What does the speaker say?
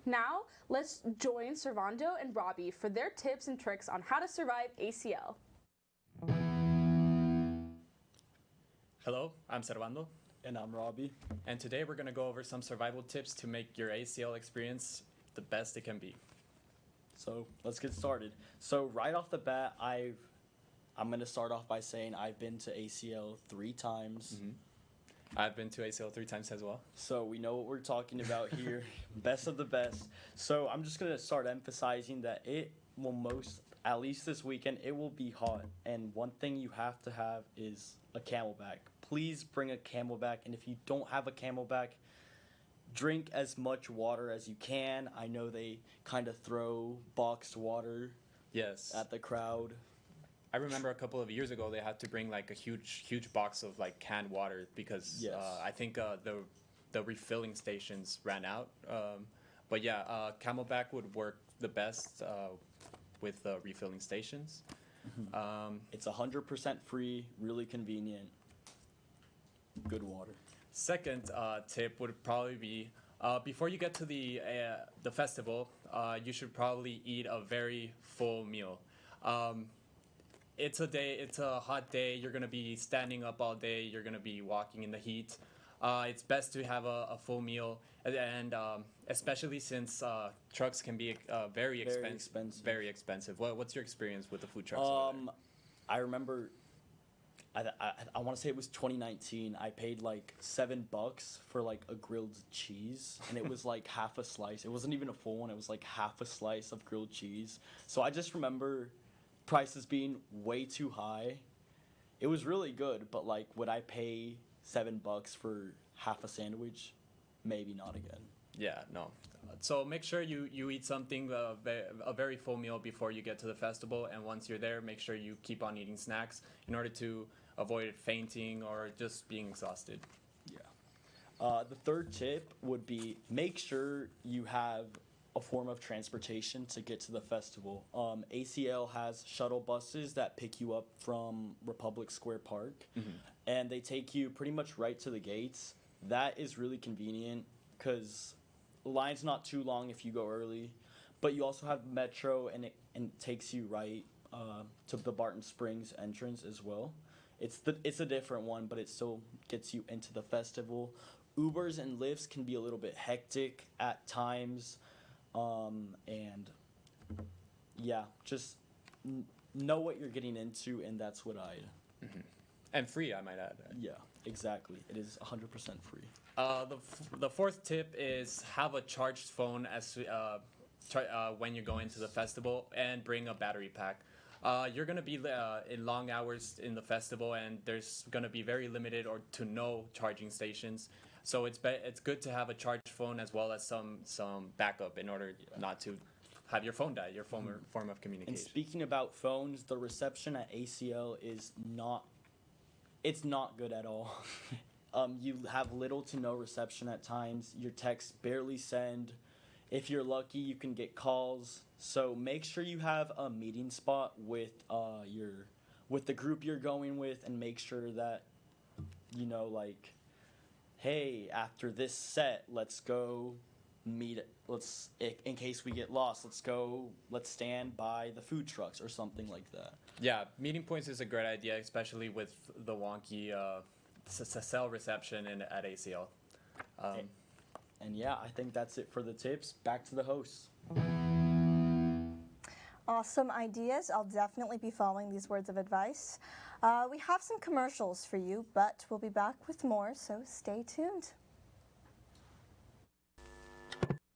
Now, let's join Servando and Robbie for their tips and tricks on how to survive ACL. Hello, I'm Servando. And I'm Robbie. And today we're going to go over some survival tips to make your ACL experience the best it can be. So let's get started. So right off the bat, I'm going to start off by saying I've been to ACL 3 times. I've been to ACL 3 times as well. So we know what we're talking about here. Best of the best. So I'm just going to start emphasizing that it will at least this weekend, it will be hot. And one thing you have to have is a Camelback. Please bring a Camelback. And if you don't have a Camelback, drink as much water as you can. I know they kind of throw boxed water at the crowd. I remember a couple of years ago they had to bring like a huge box of like canned water because I think the refilling stations ran out. But yeah, Camelback would work the best with refilling stations. It's 100% free, really convenient, good water. Second tip would probably be before you get to the festival, you should probably eat a very full meal. It's a hot day. You're gonna be standing up all day. You're gonna be walking in the heat. It's best to have a full meal, and especially since trucks can be very expensive. Very expensive. What's your experience with the food trucks? I remember. I want to say it was 2019. I paid like $7 for like a grilled cheese, and it was like half a slice. It wasn't even a full one. It was like half a slice of grilled cheese. So I just remember prices being way too high. It was really good, but like, would I pay $7 for half a sandwich? Maybe not again. Yeah, no. So make sure you eat something, a very full meal before you get to the festival, and once you're there, make sure you keep on eating snacks in order to avoid fainting or just being exhausted. Yeah. The third tip would be make sure you have a form of transportation to get to the festival. ACL has shuttle buses that pick you up from Republic Square Park, and they take you pretty much right to the gates. That is really convenient because the line's not too long if you go early, but you also have Metro, and it takes you right to the Barton Springs entrance as well. It's a different one, but it still gets you into the festival. Ubers and Lyfts can be a little bit hectic at times, and yeah, just know what you're getting into, and that's what And free, I might add. Yeah, exactly. It is 100% free. The fourth tip is have a charged phone when you go into the festival, and bring a battery pack. You're going to be in long hours in the festival, and there's going to be very limited or to no charging stations. So it's good to have a charged phone as well as some backup in order not to have your phone die, your form of communication. And speaking about phones, the reception at ACL is not good at all. You have little to no reception at times. Your texts barely send. If you're lucky, you can get calls. So make sure you have a meeting spot with the group you're going with, and make sure that like, hey, after this set, let's go meet. In case we get lost, let's stand by the food trucks or something like that. Yeah, meeting points is a great idea, especially with the wonky cell reception at ACL. And yeah, I think that's it for the tips. Back to the hosts. Awesome ideas. I'll definitely be following these words of advice. We have some commercials for you, but we'll be back with more, so stay tuned.